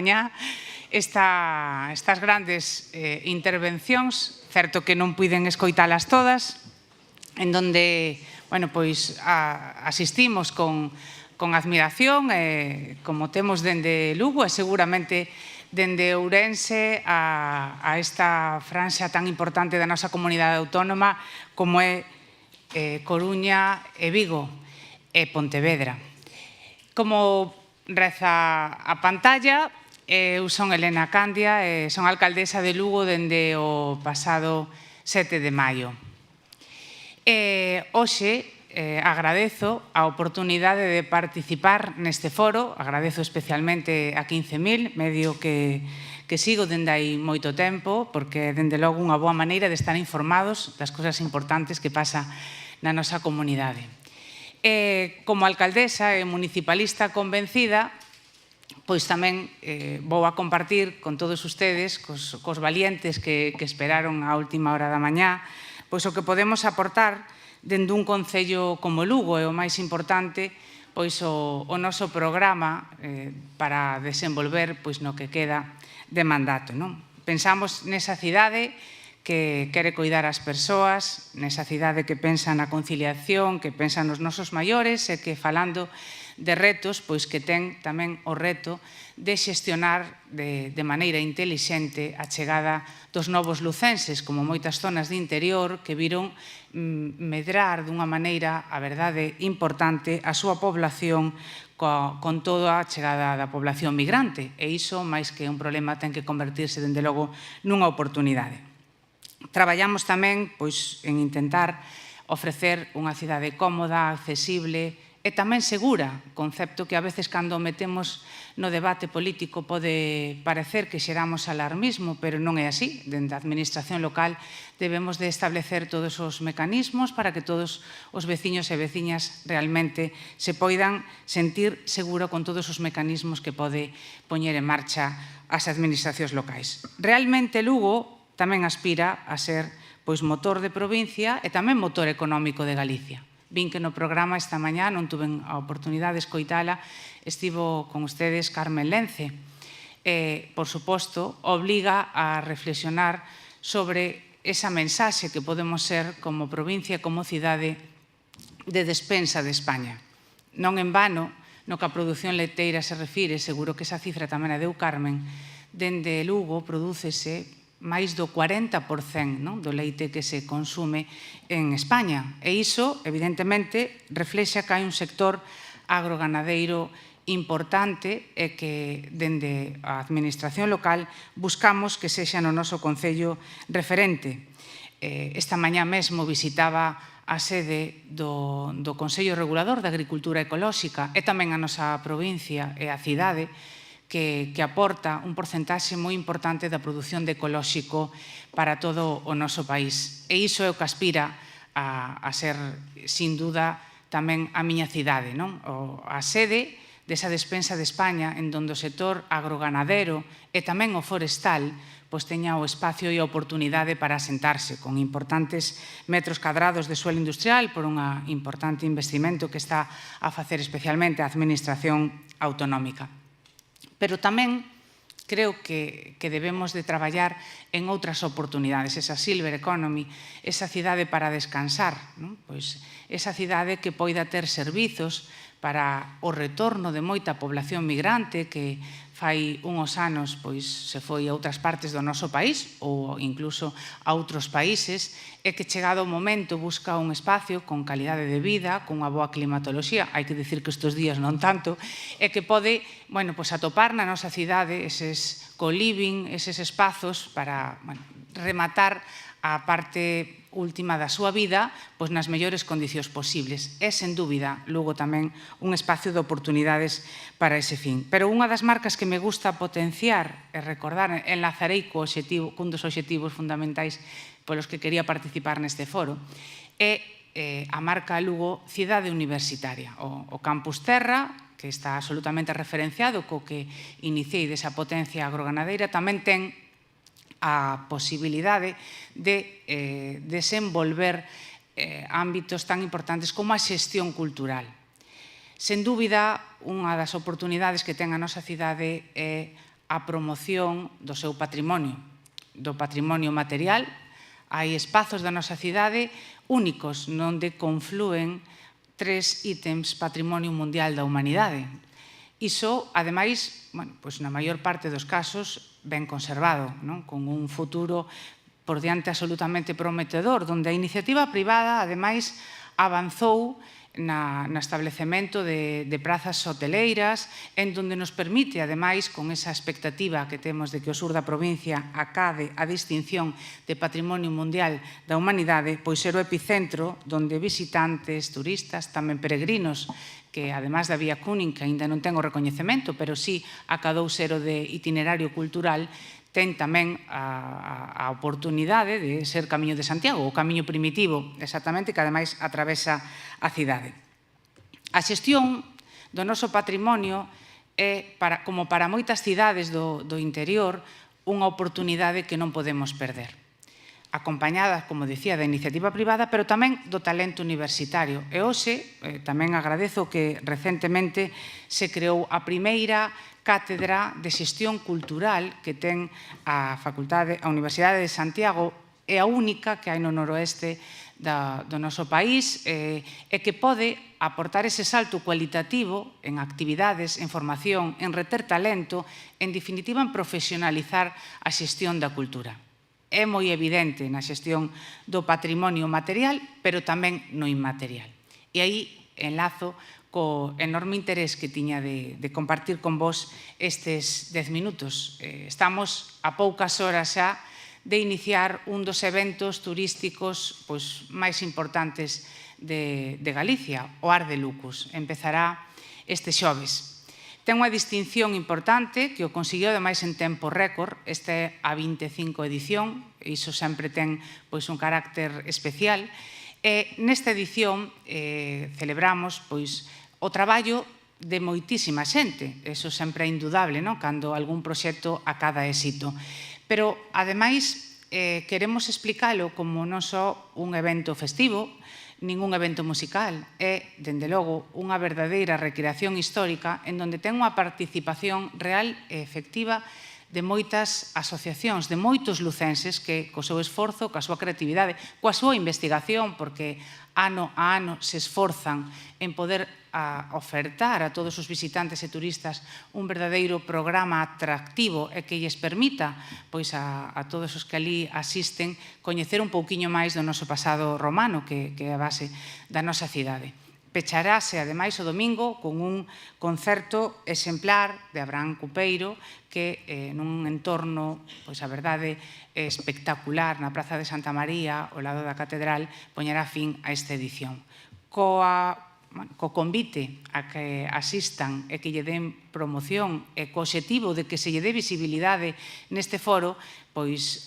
mañá estas grandes intervencións, certo que non puiden escoitalas todas, en donde asistimos con admiración, como temos dende Lugo e seguramente dende Ourense a esta franxa tan importante da nosa comunidade autónoma como é Coruña e Vigo e Pontevedra. Como reza a pantalla, eu son Elena Candia e son alcaldesa de Lugo dende o pasado 7 de maio. Hoxe agradezo a oportunidade de participar neste foro, agradezo especialmente a 15.000, medio que sigo dende hai moito tempo, porque dende logo unha boa maneira de estar informados das cousas importantes que pasa na nosa comunidade. Como alcaldesa e municipalista convencida, pois tamén vou a compartir con todos ustedes, cos valientes que esperaron a última hora da mañá, pois o que podemos aportar dende un concello como Lugo é o máis importante, pois o noso programa para desenvolver no que queda de mandato. Pensamos nesa cidade que quere coidar as persoas, nesa cidade que pensa na conciliación, que pensa nos nosos maiores e que falando de retos, pois que ten tamén o reto de xestionar de maneira intelixente a chegada dos novos lucenses, como moitas zonas de interior que viron medrar dunha maneira, a verdade, importante a súa población con toda a chegada da población migrante. E iso, máis que un problema, ten que convertirse, dende logo, nunha oportunidade. Traballamos tamén en intentar ofrecer unha cidade cómoda, accesible e tamén segura, concepto que a veces cando metemos no debate político pode parecer que xeramos alarmismo, pero non é así. Dende a administración local debemos de establecer todos os mecanismos para que todos os veciños e veciñas realmente se poidan sentir seguro con todos os mecanismos que pode poñer en marcha as administracións locais. Realmente Lugo tamén aspira a ser motor de provincia e tamén motor económico de Galicia. Vin que no programa esta mañá, non tuven a oportunidade de escoitala, estivo con ustedes Carmen Lence. Por suposto, obliga a reflexionar sobre esa mensaxe que podemos ser como provincia, como cidade de despensa de España. Non en vano, no que a produción leiteira se refire, seguro que esa cifra tamén a deu Carmen, dende Lugo prodúcese máis do 40% do leite que se consume en España. E iso, evidentemente, reflexa que hai un sector agroganadeiro importante e que, dende a administración local, buscamos que sexa no noso concello referente. Esta mañá mesmo visitaba a sede do Consello Regulador da Agricultura Ecolóxica e tamén a nosa provincia e a cidade, que aporta un porcentaxe moi importante da produción de ecolóxico para todo o noso país. E iso é o que aspira a ser, sin duda, tamén a miña cidade. A sede desa despensa de España, en donde o sector agroganadero e tamén o forestal teña o espacio e a oportunidade para asentarse, con importantes metros cadrados de suelo industrial por un importante investimento que está a facer especialmente a administración autonómica. Pero tamén creo que debemos de traballar en outras oportunidades, esa silver economy, esa cidade para descansar, esa cidade que poida ter servizos para o retorno de moita población migrante que fai unhos anos se foi a outras partes do noso país ou incluso a outros países e que chegado o momento busca un espacio con calidade de vida, con unha boa climatoloxía, hai que dicir que estes días non tanto, e que pode atopar na nosa cidade eses co-living, eses espazos para rematar a parte última da súa vida nas mellores condicións posibles. É, sen dúbida, Lugo tamén un espacio de oportunidades para ese fin. Pero unha das marcas que me gusta potenciar e recordar, enlazarei cun dos obxectivos fundamentais polos que quería participar neste foro, é a marca Lugo Cidade Universitaria. O Campus Terra, que está absolutamente referenciado co que iniciei desa potencia agroganadeira, tamén ten a posibilidade de desenvolver ámbitos tan importantes como a xestión cultural. Sen dúbida, unha das oportunidades que ten a nosa cidade é a promoción do seu patrimonio, do patrimonio material. Hai espazos da nosa cidade únicos onde conflúen 3 ítems patrimonio mundial da humanidade. Iso, ademais, na maior parte dos casos, ben conservado, con un futuro por diante absolutamente prometedor, onde a iniciativa privada, ademais, avanzou no establecemento de prazas hoteleiras, en donde nos permite, ademais, con esa expectativa que temos de que o sur da provincia acade a distinción de Patrimonio Mundial da Humanidade, pois ser o epicentro onde visitantes, turistas, tamén peregrinos, que ademais da Vía Cúning, que aínda non ten o recoñecemento, pero sí acadou ser o de itinerario cultural, ten tamén a oportunidade de ser Camiño de Santiago, o camiño primitivo, exactamente, que ademais atravesa a cidade. A xestión do noso patrimonio é, como para moitas cidades do interior, unha oportunidade que non podemos perder. Acompañada, como dicía, da iniciativa privada, pero tamén do talento universitario. E hoxe tamén agradezo que recentemente se creou a primeira cátedra de xestión cultural que ten a Universidade de Santiago, é a única que hai no noroeste do noso país e que pode aportar ese salto cualitativo en actividades, en formación, en reter talento, en definitiva en profesionalizar a xestión da cultura. É moi evidente na xestión do patrimonio material, pero tamén no inmaterial. E aí enlazo co enorme interés que tiña de compartir con vos estes 10 minutos. Estamos a poucas horas xa de iniciar un dos eventos turísticos máis importantes de Galicia, o Ar de Lucus. Empezará este xoves. Ten unha distinción importante que o conseguiu ademais en tempo récord. Esta é a 25 edición, e iso sempre ten un carácter especial. Nesta edición celebramos o traballo de moitísima xente, eso sempre é indudable, cando algún proxecto acada éxito. Pero, ademais, queremos explicalo como non só un evento festivo, ningún evento musical, é, dende logo, unha verdadeira recreación histórica en donde ten unha participación real e efectiva de moitas asociacións, de moitos lucenses que, co seu esforzo, coa súa creatividade, coa súa investigación, porque ano a ano se esforzan en poder ofertar a todos os visitantes e turistas un verdadeiro programa atractivo e que lles permita a todos os que ali asisten coñecer un pouquiño máis do noso pasado romano, que é a base da nosa cidade. Pecharase, ademais, o domingo con un concerto exemplar de Abraham Cupeiro que nun entorno, a verdade, espectacular na Praza de Santa María, ao lado da Catedral, poñerá fin a esta edición. Co convite a que asistan e que lle den promoción e co obxectivo de que se lle dé visibilidade neste foro,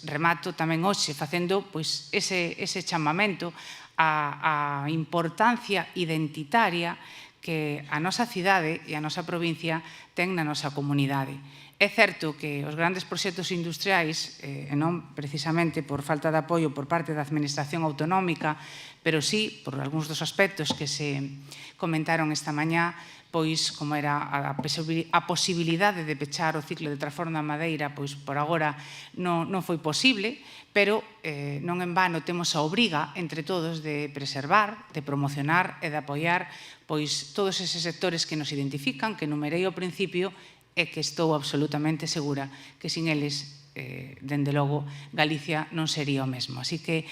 remato tamén hoxe facendo ese chamamento a importancia identitaria que a nosa cidade e a nosa provincia ten na nosa comunidade. É certo que os grandes proxectos industriais, e non precisamente por falta de apoio por parte da Administración Autonómica, pero sí por algúns dos aspectos que se comentaron esta mañá, como era a posibilidade de pechar o ciclo de Transforma Madeira, por agora non foi posible, pero non en vano temos a obriga entre todos de preservar, de promocionar e de apoiar todos eses sectores que nos identifican, que numerei ao principio, e que estou absolutamente segura que sin eles, dende logo, Galicia non sería o mesmo. Así que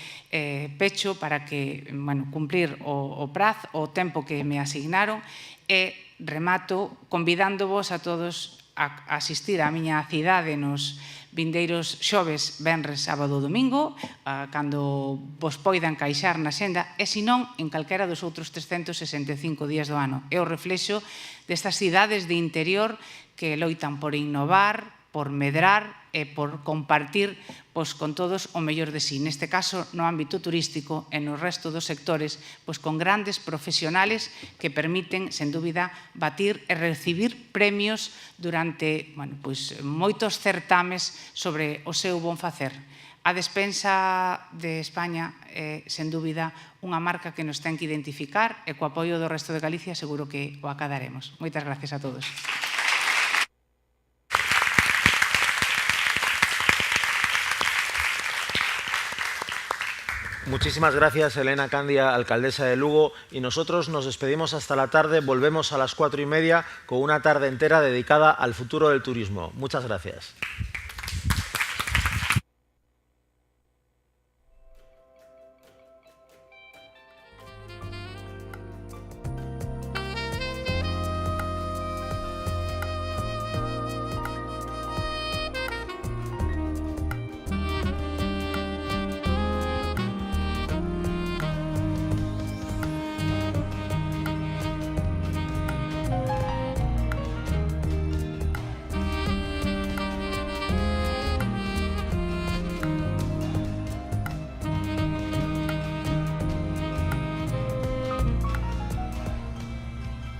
pecho para que cumprir o prazo, o tempo que me asignaron, e remato convidándovos a todos a asistir á miña cidade nos vindeiros xoves, venres, sábado, domingo, cando vos poida encaixar na xenda, e senón en calquera dos outros 365 días do ano. É o reflexo destas cidades de interior que loitan por innovar, por medrar e por compartir con todos o mellor de sí. Neste caso, no ámbito turístico e no resto dos sectores, con grandes profesionales que permiten, sen dúbida, batir e recibir premios durante moitos certames sobre o seu bon facer. A despensa de España é, sen dúbida, unha marca que nos ten que identificar e co apoio do resto de Galicia seguro que o acadaremos. Moitas gracias a todos. Muchísimas gracias, Elena Candia, alcaldesa de Lugo. Y nosotros nos despedimos hasta la tarde. Volvemos a las 4:30 con una tarde entera dedicada al futuro del turismo. Muchas gracias.